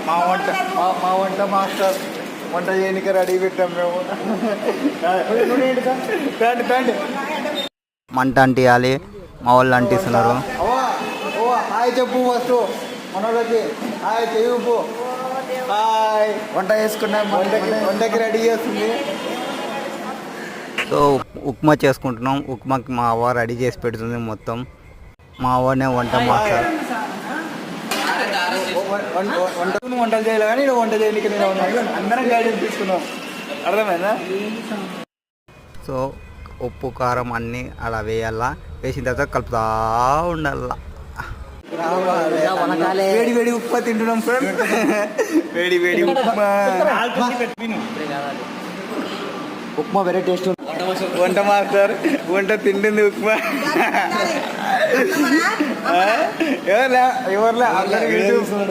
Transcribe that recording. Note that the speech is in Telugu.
మా వంట మాస్టర్ వంట చేయడానికి రెడీ పెట్టాం మేము. మంట అంటియాలి, మా వాళ్ళు అంటిస్తున్నారు. హాయ్ చెప్పు ఫస్ట్ మనోళ్ళకి, హాయ్ చెప్పు. హాయ్ వంట చేసుకున్నాం, వంటకి రెడీ చేస్తుంది. సో ఉప్మా చేసుకుంటున్నాం. ఉప్మాకి మా అవ్వ రెడీ చేసి పెడుతుంది మొత్తం. మా అవ్వనే వంట మాస్టర్. వంటలు చేయాలి కానీ వంట చేయడానికి నేను అందరం గైడెన్స్ తీసుకున్నాం. అర్థమైందా? సో ఉప్పు కారం అన్నీ అలా వేయాలా, వేసిన తర్వాత కలుపుతా ఉండాల. వేడి వేడి ఉప్మా తింటున్నాం ఫ్రెండ్. వేడి వేడి ఉప్మా. ఉప్మా వెరీ టేస్ట్ ఉంది. వంట మాస్టర్ వంట తింటుంది ఉప్మా. ఎవరులే అందరూ